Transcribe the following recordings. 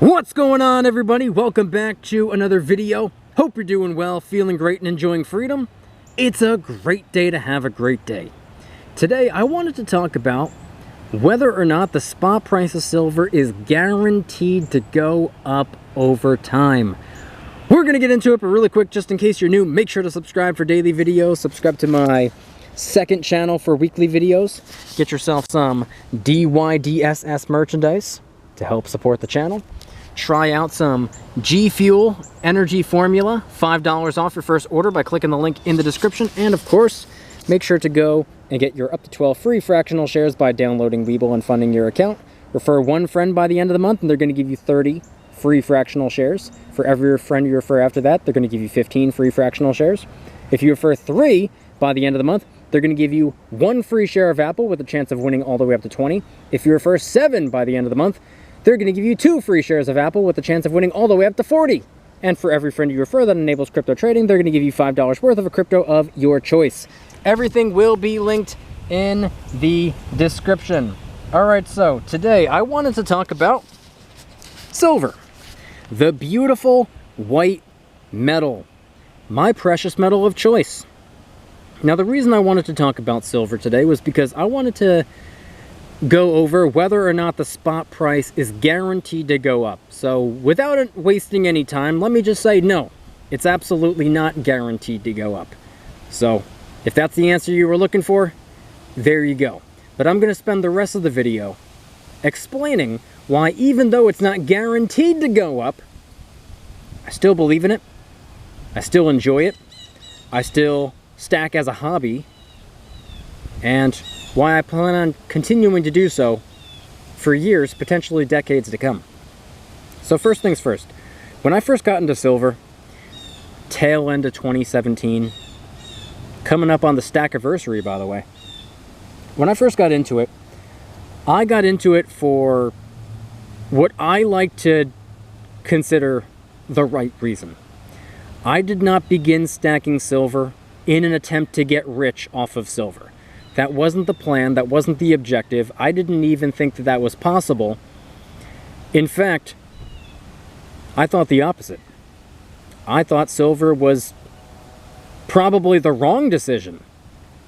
What's going on, everybody? Welcome back to another video. Hope you're doing well, feeling great, and enjoying freedom. It's a great day to have a great day. Today, I wanted to talk about whether or not the spot price of silver is guaranteed to go up over time. We're going to get into it, but really quick, just in case you're new, make sure to subscribe for daily videos. Subscribe to my second channel for weekly videos. Get yourself some DYDSS merchandise to help support the channel. Try out some G Fuel energy formula, $5 off your first order by clicking the link in the description. And of course, make sure to go and get your up to 12 free fractional shares by downloading Webull and funding your account. Refer one friend by the end of the month and they're going to give you 30 free fractional shares. For every friend you refer after that, they're going to give you 15 free fractional shares. If you refer 3 by the end of the month, they're going to give you 1 free share of Apple with a chance of winning all the way up to 20. If you refer 7 by the end of the month, they're going to give you 2 free shares of Apple with a chance of winning all the way up to 40. And for every friend you refer that enables crypto trading, they're going to give you $5 worth of a crypto of your choice. Everything will be linked in the description. All right, so today I wanted to talk about silver, the beautiful white metal, my precious metal of choice. Now, the reason I wanted to talk about silver today was because I wanted to go over whether or not the spot price is guaranteed to go up. So without wasting any time, let me just say no, it's absolutely not guaranteed to go up. So if that's the answer you were looking for, there you go. But I'm going to spend the rest of the video explaining why, even though it's not guaranteed to go up, I still believe in it, I still enjoy it, I still stack as a hobby, and why I plan on continuing to do so for years, potentially decades to come. So first things first, when I first got into silver, tail end of 2017, coming up on the stackiversary, by the way. When I first got into it, I got into it for what I like to consider the right reason. I did not begin stacking silver in an attempt to get rich off of silver. That wasn't the plan, that wasn't the objective. I didn't even think that that was possible. In fact, I thought the opposite. I thought silver was probably the wrong decision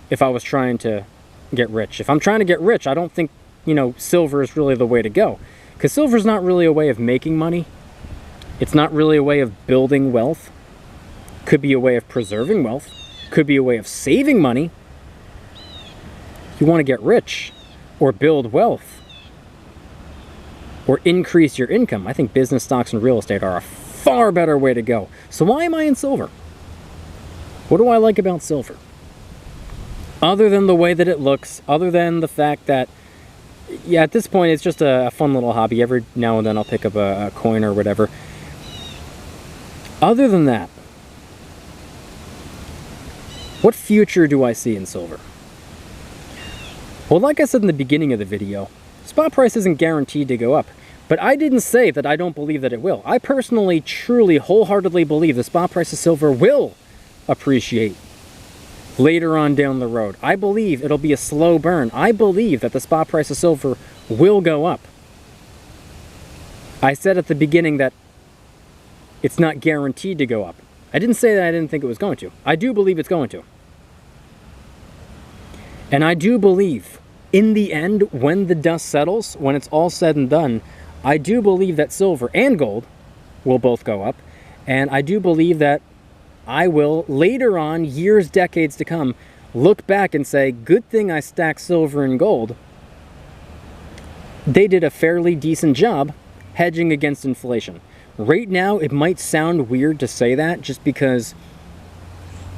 if I was trying to get rich. If I'm trying to get rich, I don't think, silver is really the way to go. Because silver is not really a way of making money. It's not really a way of building wealth. Could be a way of preserving wealth. Could be a way of saving money. You want to get rich or build wealth or increase your income, I think business, stocks, and real estate are a far better way to go. So why am I in silver? What do I like about silver? Other than the way that it looks, other than the fact that, yeah, at this point it's just a fun little hobby. Every now and then I'll pick up a coin or whatever. Other than that, what future do I see in silver? Well, like I said in the beginning of the video, spot price isn't guaranteed to go up, but I didn't say that I don't believe that it will. I personally, truly, wholeheartedly believe the spot price of silver will appreciate later on down the road. I believe it'll be a slow burn. I believe that the spot price of silver will go up. I said at the beginning that it's not guaranteed to go up. I didn't say that I didn't think it was going to. I do believe it's going to. And I do believe, in the end, when the dust settles, when it's all said and done, I do believe that silver and gold will both go up. And I do believe that I will, later on, years, decades to come, look back and say, good thing I stacked silver and gold. They did a fairly decent job hedging against inflation. Right now, it might sound weird to say that just because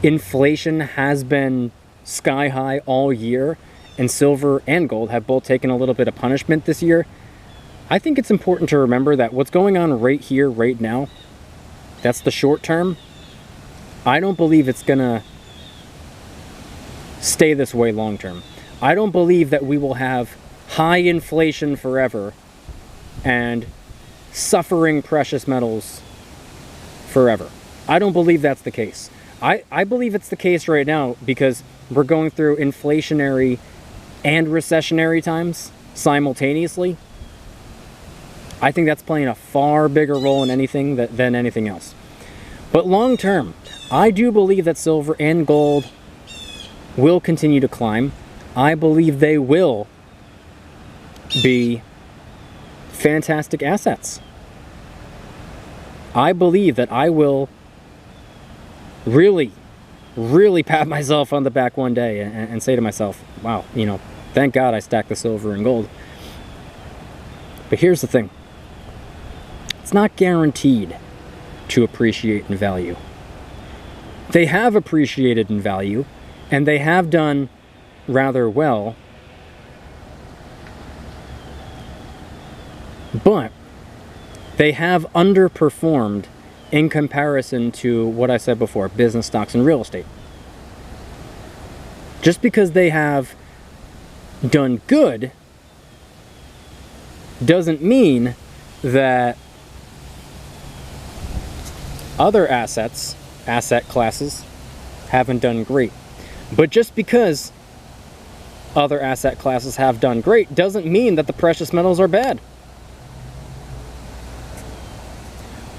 inflation has been sky high all year, and silver and gold have both taken a little bit of punishment this year. I think it's important to remember that what's going on right here, right now, that's the short term. I don't believe it's gonna stay this way long term. I don't believe that we will have high inflation forever and suffering precious metals forever. I don't believe that's the case. I believe it's the case right now because we're going through inflationary and recessionary times simultaneously. I think that's playing a far bigger role in anything than anything else. But long term, I do believe that silver and gold will continue to climb. I believe they will be fantastic assets. I believe that I will really pat myself on the back one day and say to myself, wow, you know, thank God I stacked the silver and gold. But here's the thing. It's not guaranteed to appreciate in value. They have appreciated in value, and they have done rather well. But they have underperformed in comparison to what I said before, business stocks and real estate. Just because they have done good doesn't mean that other asset classes haven't done great. But just because other asset classes have done great doesn't mean that the precious metals are bad.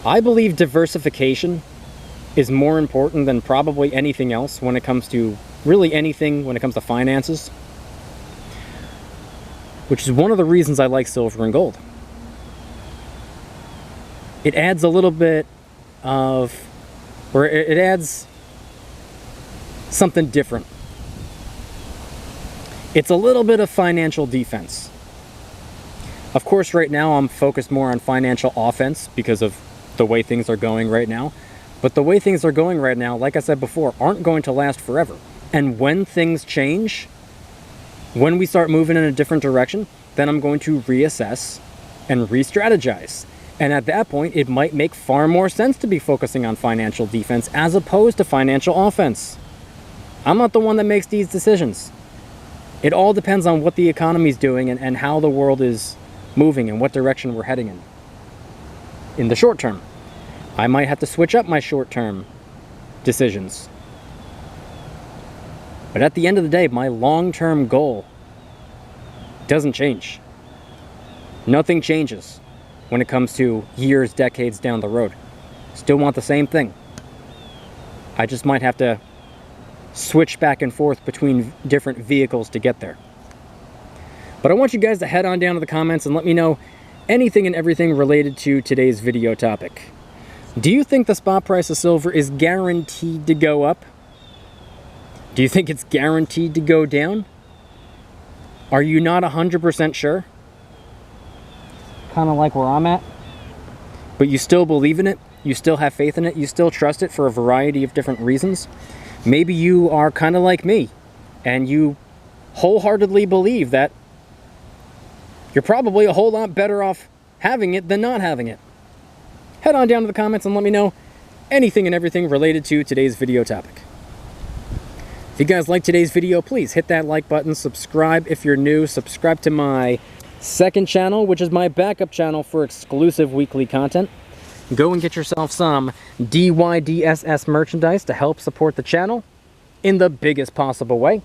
I believe diversification is more important than probably anything else when it comes to really anything when it comes to finances, which is one of the reasons I like silver and gold. It adds a little bit of, or it adds something different. It's a little bit of financial defense. Of course, right now I'm focused more on financial offense because of the way things are going right now. But the way things are going right now, like I said before, aren't going to last forever. And when things change, when we start moving in a different direction, then I'm going to reassess and re-strategize. And at that point, it might make far more sense to be focusing on financial defense as opposed to financial offense. I'm not the one that makes these decisions. It all depends on what the economy is doing and how the world is moving and what direction we're heading in the short term. I might have to switch up my short-term decisions. But at the end of the day, my long-term goal doesn't change. Nothing changes when it comes to years, decades down the road. Still want the same thing. I just might have to switch back and forth between different vehicles to get there. But I want you guys to head on down to the comments and let me know anything and everything related to today's video topic. Do you think the spot price of silver is guaranteed to go up? Do you think it's guaranteed to go down? Are you not 100% sure? Kind of like where I'm at. But you still believe in it? You still have faith in it? You still trust it for a variety of different reasons? Maybe you are kind of like me, and you wholeheartedly believe that you're probably a whole lot better off having it than not having it. Head on down to the comments and let me know anything and everything related to today's video topic. If you guys like today's video, please hit that like button, subscribe if you're new, subscribe to my second channel, which is my backup channel for exclusive weekly content. Go and get yourself some DYDSS merchandise to help support the channel in the biggest possible way.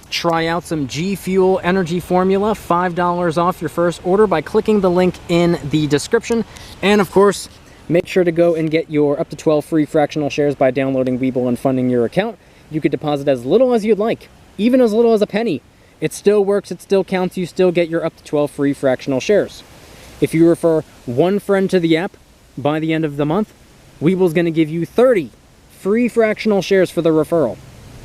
Try out some G Fuel energy formula, $5 off your first order by clicking the link in the description. And of course, make sure to go and get your up to 12 free fractional shares by downloading Webull and funding your account. You could deposit as little as you'd like, even as little as a penny. It still works, it still counts, you still get your up to 12 free fractional shares. If you refer one friend to the app by the end of the month, Webull's going to give you 30 free fractional shares for the referral.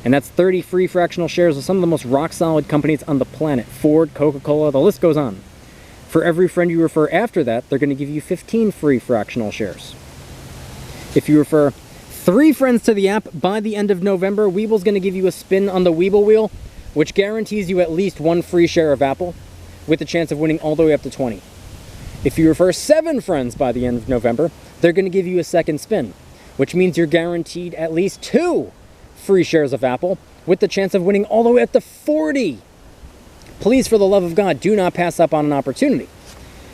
And that's 30 free fractional shares of some of the most rock-solid companies on the planet. Ford, Coca-Cola, the list goes on. For every friend you refer after that, they're going to give you 15 free fractional shares. If you refer 3 friends to the app by the end of November, Webull's going to give you a spin on the Webull wheel, which guarantees you at least 1 free share of Apple, with a chance of winning all the way up to 20. If you refer 7 friends by the end of November, they're going to give you a second spin, which means you're guaranteed at least 2 free shares of Apple, with the chance of winning all the way up to 40. Please, for the love of God, do not pass up on an opportunity.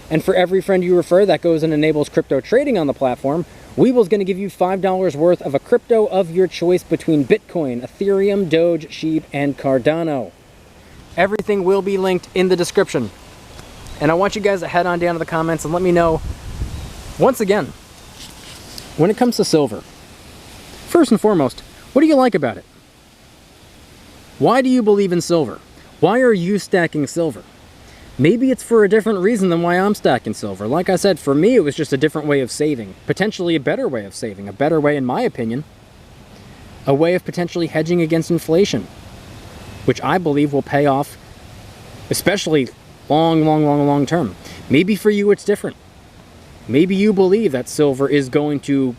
And for every friend you refer that goes and enables crypto trading on the platform, Webull's going to give you $5 worth of a crypto of your choice between Bitcoin, Ethereum, Doge, Sheep, and Cardano. Everything will be linked in the description. And I want you guys to head on down to the comments and let me know, once again, when it comes to silver, first and foremost, what do you like about it? Why do you believe in silver? Why are you stacking silver? Maybe it's for a different reason than why I'm stacking silver. Like I said, for me, it was just a different way of saving. Potentially a better way of saving. A better way, in my opinion. A way of potentially hedging against inflation, which I believe will pay off, especially long term. Maybe for you it's different. Maybe you believe that silver is going to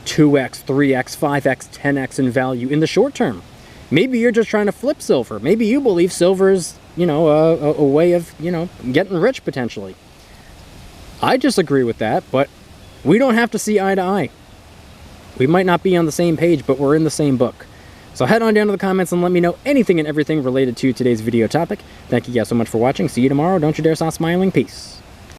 2x, 3x, 5x, 10x in value in the short term. Maybe you're just trying to flip silver. Maybe you believe silver is, you know, a way of, you know, getting rich potentially. I disagree with that, but we don't have to see eye to eye. We might not be on the same page, but we're in the same book. So head on down to the comments and let me know anything and everything related to today's video topic. Thank you guys so much for watching. See you tomorrow. Don't you dare stop smiling. Peace.